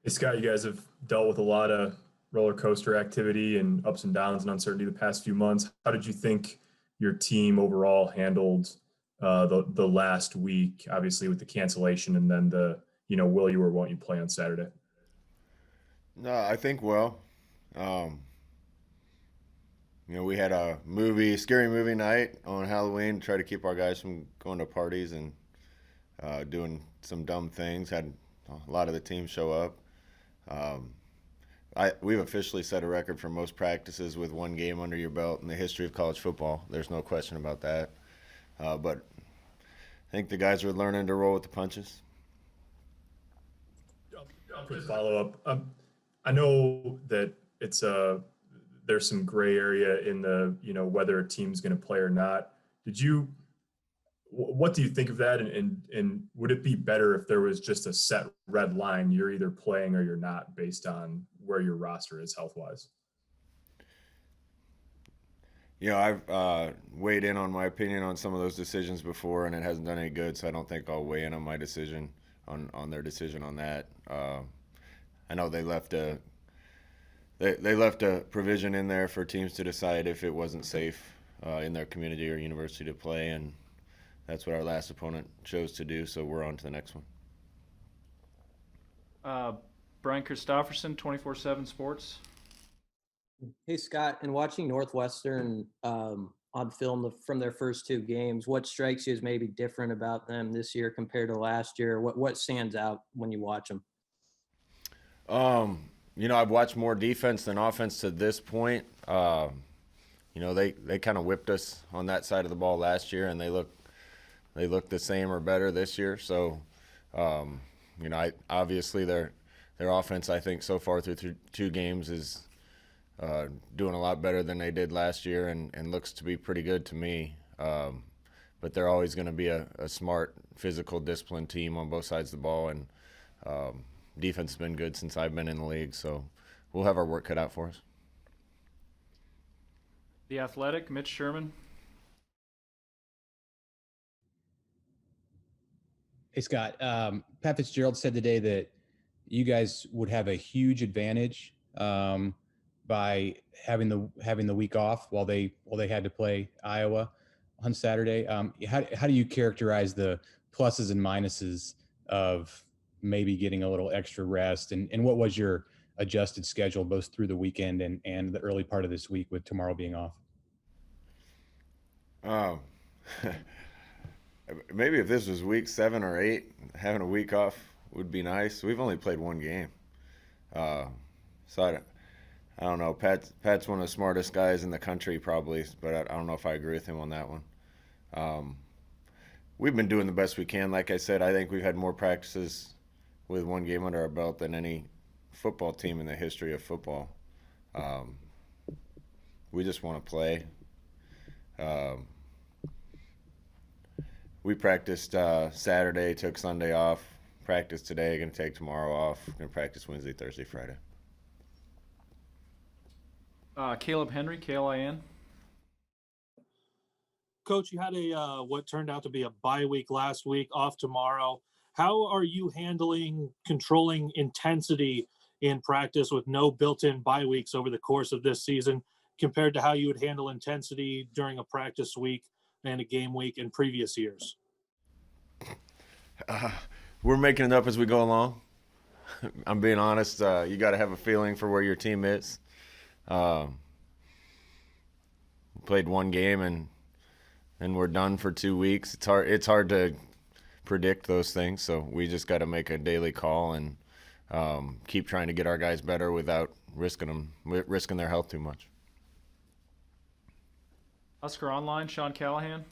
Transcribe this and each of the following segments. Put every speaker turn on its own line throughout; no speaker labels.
Hey Scott, you guys have dealt with a lot of roller coaster activity and ups and downs and uncertainty the past few months. How did you think your team overall handled the last week? Obviously, with the cancellation and then the will you or won't you play on Saturday?
No, I think well. Um, we had a scary movie night on Halloween to try to keep our guys from going to parties and doing some dumb things. Had a lot of the team show up. Um, we've officially set a record for most practices with one game under your belt in the history of college football. There's no question about that. But I think the guys are learning to roll with the punches.
Quick follow up. I know that it's there's some gray area in the whether a team's going to play or not. Did you what do you think of that? And would it be better if there was just a set red line? You're either playing or you're not, based on where your roster is health wise.
I've weighed in on my opinion on some of those decisions before, and it hasn't done any good. So I don't think I'll weigh in on my decision on their decision on that. I know they left a provision in there for teams to decide if it wasn't safe in their community or university to play, and that's what our last opponent chose to do. So we're on to the next one.
Uh, Brian Christopherson, 24/7 Sports.
Hey Scott, in watching Northwestern on film from their first two games, what strikes you as maybe different about them this year compared to last year? What stands out when you watch them?
I've watched more defense than offense to this point. They kind of whipped us on that side of the ball last year, and they look the same or better this year. So, obviously their offense, I think, so far through two games is doing a lot better than they did last year, and looks to be pretty good to me. But they're always going to be a smart, physical, disciplined team on both sides of the ball, and defense has been good since I've been in the league. So we'll have our work cut out for us.
The Athletic, Mitch Sherman.
Hey Scott, Pat Fitzgerald said today that you guys would have a huge advantage by having the week off while they had to play Iowa on Saturday. How do you characterize the pluses and minuses of maybe getting a little extra rest, and what was your adjusted schedule both through the weekend and the early part of this week with tomorrow being off?
Um, Maybe if this was week 7 or 8, having a week off would be nice. We've only played one game, uh, so I don't know. Pat's one of the smartest guys in the country, probably, but I don't know if I agree with him on that one. Um, we've been doing the best we can. Like I said, I think we've had more practices with one game under our belt than any football team in the history of football. Um, we just want to play. Um, we practiced Saturday, took Sunday off. Practice today, going to take tomorrow off. Going to practice Wednesday, Thursday, Friday.
Caleb Henry, KLIN.
Coach, you had a what turned out to be a bye week last week, off tomorrow. How are you handling controlling intensity in practice with no built-in bye weeks over the course of this season compared to how you would handle intensity during a practice week and a game week in previous years?
Uh, we're making it up as we go along. I'm being honest. You got to have a feeling for where your team is. Um, Played one game and we're done for 2 weeks. It's hard to predict those things. So we just got to make a daily call and keep trying to get our guys better without risking their health too much.
Husker Online, Sean Callahan.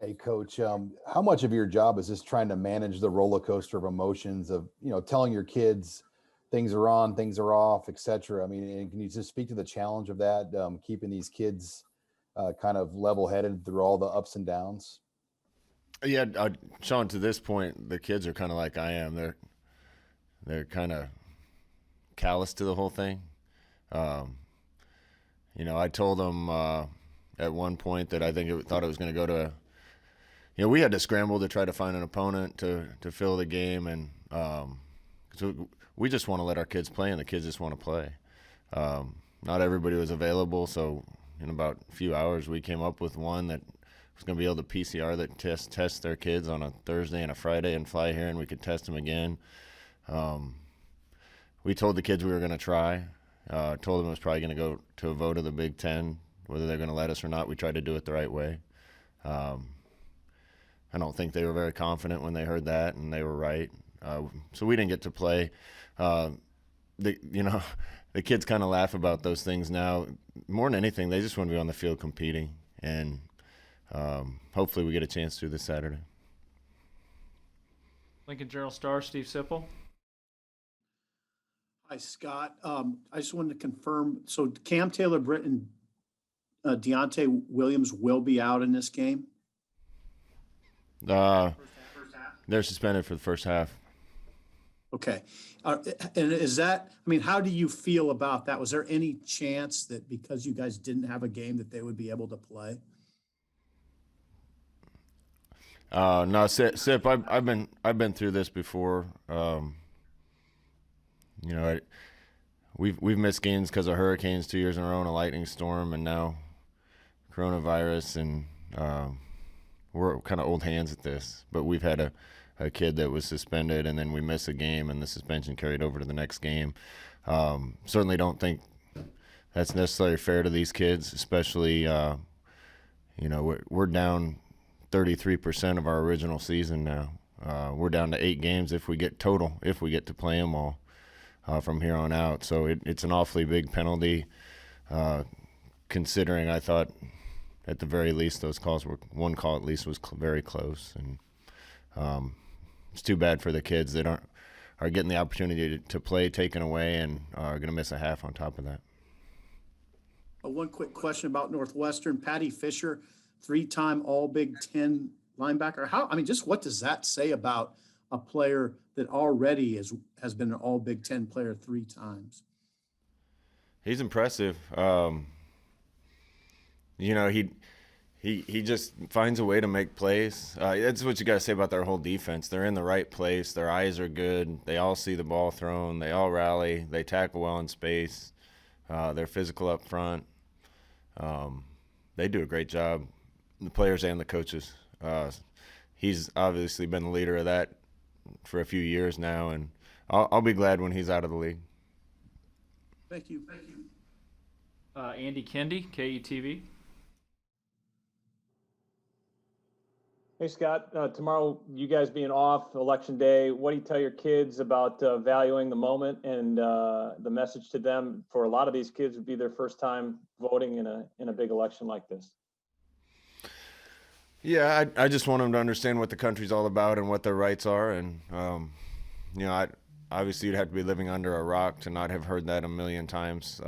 Hey, Coach, how much of your job is just trying to manage the roller coaster of emotions of, telling your kids things are on, things are off, et cetera? I mean, and can you just speak to the challenge of that, keeping these kids kind of level-headed through all the ups and downs?
Yeah, Sean, to this point, the kids are kind of like I am. They're kind of callous to the whole thing. I told them at one point that I thought it was going to go to we had to scramble to try to find an opponent to fill the game, and so we just want to let our kids play, and the kids just want to play. Not everybody was available, so in about a few hours we came up with one that was going to be able to PCR that test their kids on a Thursday and a Friday and fly here, and we could test them again. We told the kids we were going to try. Told them it was probably going to go to a vote of the Big Ten, whether they're going to let us or not. We tried to do it the right way. I don't think they were very confident when they heard that, and they were right. So we didn't get to play. The kids kind of laugh about those things now. More than anything, they just want to be on the field competing, and hopefully we get a chance to this Saturday.
Lincoln Journal-Star, Steve Sipple.
Hi, Scott. I just wanted to confirm. So Cam Taylor-Britt and Deontay Williams will be out in this game?
They're suspended for the first half.
Okay. And is that, I mean, how do you feel about that? Was there any chance that because you guys didn't have a game that they would be able to play?
No, Sip, I've been through this before. We've missed games because of hurricanes 2 years in a row and a lightning storm, and now coronavirus, and we're kind of old hands at this. But we've had a kid that was suspended, and then we miss a game, and the suspension carried over to the next game. Certainly don't think that's necessarily fair to these kids, especially we're down 33% of our original season now. We're down to 8 games if we get to play them all from here on out. So it's an awfully big penalty, considering I thought at the very least those calls were, one call at least was very close, and it's too bad for the kids that are getting the opportunity to play taken away and are going to miss a half on top of that.
One quick question about Northwestern. Patty Fisher, 3-time All Big Ten linebacker. Just what does that say about a player that already has been an All Big Ten player 3 times?
He's impressive. He just finds a way to make plays. That's what you got to say about their whole defense. They're in the right place. Their eyes are good. They all see the ball thrown. They all rally. They tackle well in space. They're physical up front. They do a great job, the players and the coaches. He's obviously been the leader of that for a few years now, and I'll be glad when he's out of the league.
Thank you.
Andy Kendi, KETV.
Hey, Scott, tomorrow, you guys being off, Election Day, what do you tell your kids about valuing the moment and the message to them? For a lot of these kids would be their first time voting in a big election like this.
Yeah, I just want them to understand what the country's all about and what their rights are. And, obviously you'd have to be living under a rock to not have heard that a million times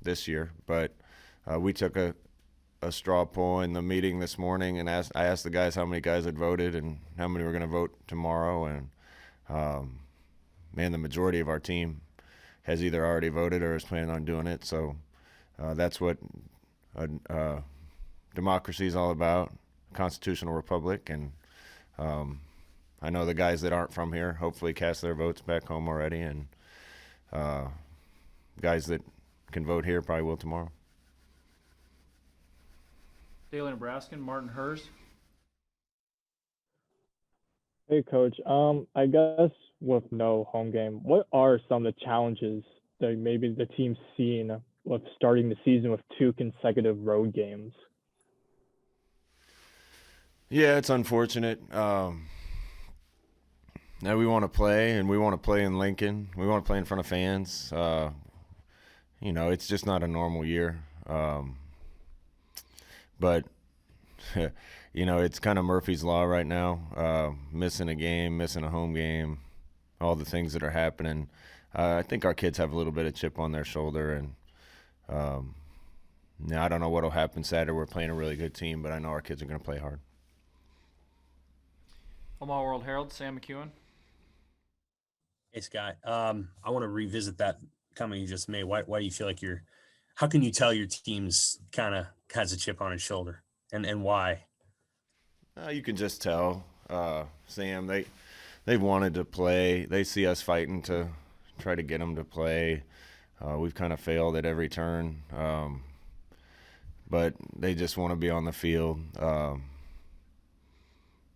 this year. But we took a straw poll in the meeting this morning, and I asked the guys how many guys had voted and how many were going to vote tomorrow. And, the majority of our team has either already voted or is planning on doing it. So that's what democracy is all about. Constitutional republic, and I know the guys that aren't from here hopefully cast their votes back home already, and guys that can vote here probably will tomorrow.
Daily Nebraskan, Martin Hers.
Hey, Coach. I guess with no home game, what are some of the challenges that maybe the team's seeing with starting the season with 2 consecutive road games?
Yeah, it's unfortunate. Now we want to play, and we want to play in Lincoln. We want to play in front of fans. It's just not a normal year. But, it's kind of Murphy's Law right now. Missing a game, missing a home game, all the things that are happening. I think our kids have a little bit of chip on their shoulder, and I don't know what will happen Saturday. We're playing a really good team, but I know our kids are going to play hard.
Omaha World Herald, Sam McEwen.
Hey, Scott. I want to revisit that comment you just made. Why do you feel like how can you tell your team's kind of has a chip on his shoulder, and why?
You can just tell, Sam. They've wanted to play. They see us fighting to try to get them to play. We've kind of failed at every turn, but they just want to be on the field.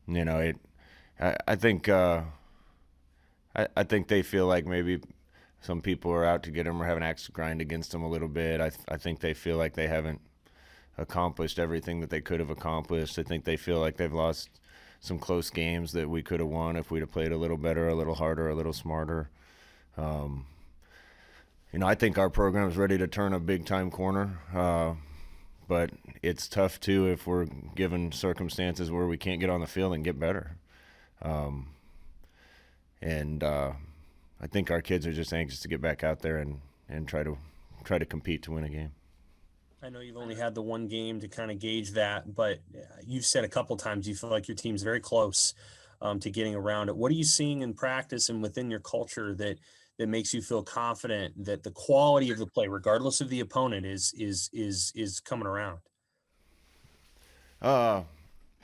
You know, I think I think they feel like maybe some people are out to get them or have an axe to grind against them a little bit. I think they feel like they haven't accomplished everything that they could have accomplished. I think they feel like they've lost some close games that we could have won if we'd have played a little better, a little harder, a little smarter. You know, I think our program is ready to turn a big-time corner, but it's tough, too, if we're given circumstances where we can't get on the field and get better. I think our kids are just anxious to get back out there and try to compete to win a game.
I know you've only had the one game to kind of gauge that, but you've said a couple times you feel like your team's very close to getting around it. What are you seeing in practice and within your culture that makes you feel confident that the quality of the play, regardless of the opponent, is coming around?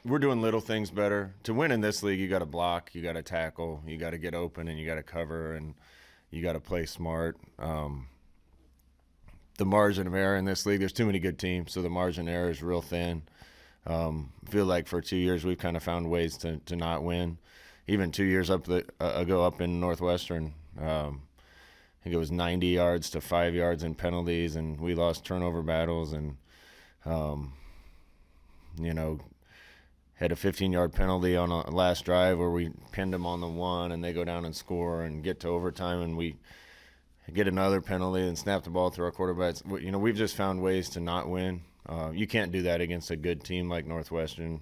We're doing little things better. To win in this league, you got to block, you got to tackle, you got to get open, and you got to cover, and you got to play smart. The margin of error in this league, there's too many good teams, so the margin of error is real thin. I feel like for 2 years we've kind of found ways to not win. Even 2 years ago up in Northwestern, I think it was 90 yards to 5 yards in penalties, and we lost turnover battles and, you know, had a 15-yard penalty on a last drive where we pinned them on the one and they go down and score and get to overtime and we get another penalty and snap the ball through our quarterbacks. You know, we've just found ways to not win. You can't do that against a good team like Northwestern,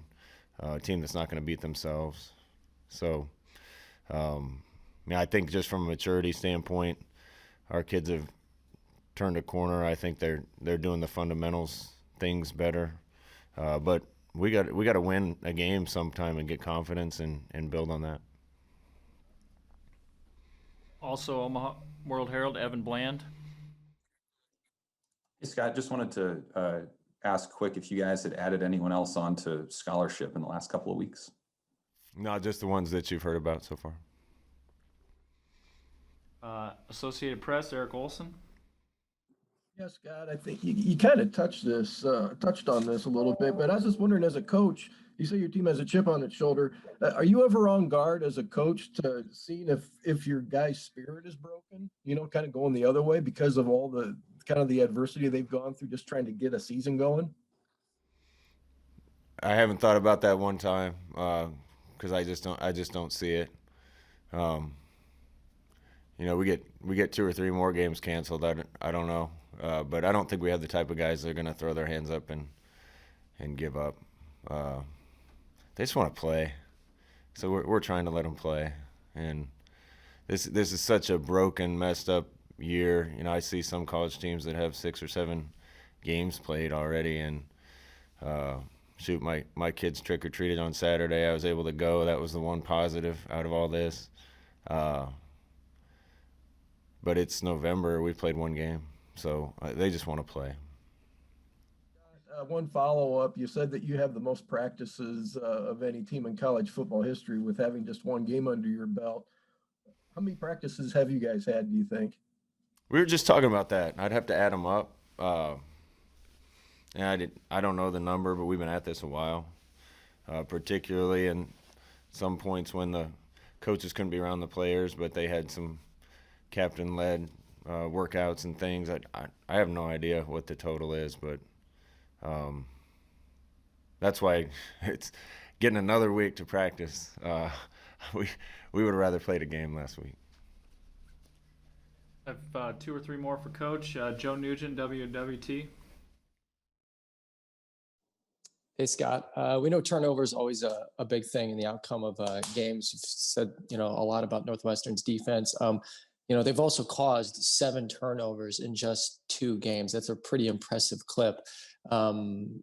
a team that's not going to beat themselves. So, I think just from a maturity standpoint, our kids have turned a corner. I think they're doing the fundamentals things better. But we got to win a game sometime and get confidence and build on that.
Also, Omaha World Herald, Evan Bland.
Hey, Scott, just wanted to ask quick if you guys had added anyone else onto scholarship in the last couple of weeks.
No, just the ones that you've heard about so far.
Associated Press, Eric Olson.
Yes, Scott, I think you kind of touched on this a little bit, but I was just wondering, as a coach, you say your team has a chip on its shoulder. Are you ever on guard as a coach to seeing if your guy's spirit is broken, you know, kind of going the other way because of all the kind of the adversity they've gone through just trying to get a season going?
I haven't thought about that one time because I just don't see it. You know, we get 2 or 3 more games canceled. I don't know. But I don't think we have the type of guys that are going to throw their hands up and give up. They just want to play, so we're trying to let them play. And this is such a broken, messed up year. You know, I see some college teams that have 6 or 7 games played already. And shoot, my kids trick or treated on Saturday. I was able to go. That was the one positive out of all this. But it's November. We played 1 game. So they just want to play.
One follow-up, you said that you have the most practices of any team in college football history with having just 1 game under your belt. How many practices have you guys had, do you think?
We were just talking about that. I'd have to add them up. And I don't know the number, but we've been at this a while, particularly in some points when the coaches couldn't be around the players, but they had some captain-led workouts and things. I have no idea what the total is, but that's why it's getting another week to practice. We would have rather played a game last week.
I have 2 or 3 more for Coach. Joe Nugent, WWT.
Hey, Scott. We know turnover is always a big thing in the outcome of games. You've said, a lot about Northwestern's defense. They've also caused 7 turnovers in just 2 games. That's a pretty impressive clip.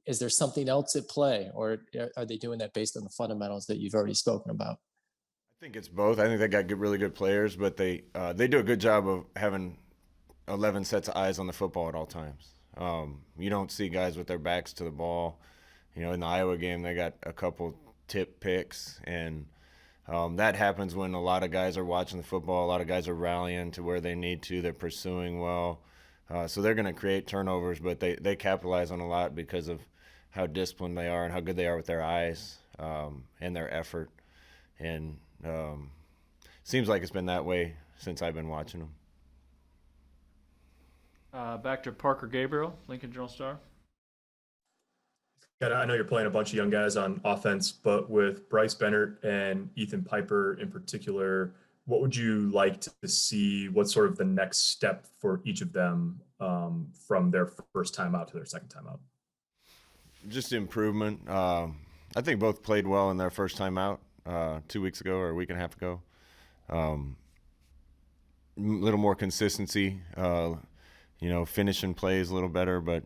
Is there something else at play, or are they doing that based on the fundamentals that you've already spoken about?
I think it's both. I think they got really good players, but they do a good job of having 11 sets of eyes on the football at all times. You don't see guys with their backs to the ball. In the Iowa game, they got a couple tip picks, and That happens when a lot of guys are watching the football, a lot of guys are rallying to where they need to, they're pursuing well. So they're going to create turnovers, but they capitalize on a lot because of how disciplined they are and how good they are with their eyes and their effort. And seems like it's been that way since I've been watching them.
Back to Parker Gabriel, Lincoln Journal-Star.
I know you're playing a bunch of young guys on offense, but with Bryce Bennett and Ethan Piper in particular, what would you like to see? What's sort of the next step for each of them from their first time out to their second time out?
Just improvement. I think both played well in their first time out 2 weeks ago or a week and a half ago. A little more consistency, finishing plays a little better, but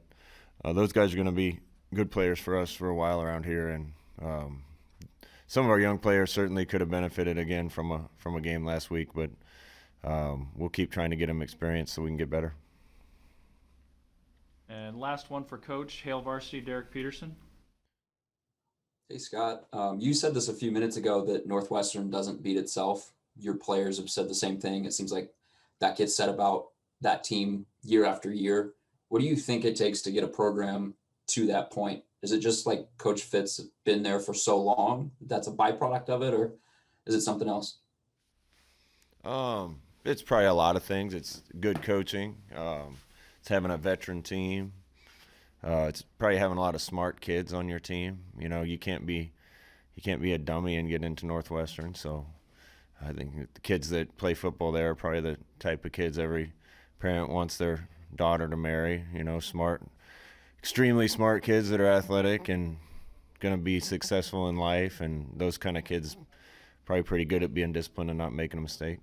those guys are going to be good players for us for a while around here, and some of our young players certainly could have benefited again from a game last week, but we'll keep trying to get them experience so we can get better.
And last one for Coach, Hale Varsity, Derek Peterson.
Hey, Scott. You said this a few minutes ago that Northwestern doesn't beat itself. Your players have said the same thing. It seems like that gets said about that team year after year. What do you think it takes to get a program to that point? Is it just like Coach Fitz has been there for so long that's a byproduct of it, or is it something else?
It's probably a lot of things. It's good coaching. It's having a veteran team. It's probably having a lot of smart kids on your team. You can't be a dummy and get into Northwestern. So I think the kids that play football there are probably the type of kids every parent wants their daughter to marry. Smart, extremely smart kids that are athletic and going to be successful in life. And those kind of kids probably pretty good at being disciplined and not making a mistake.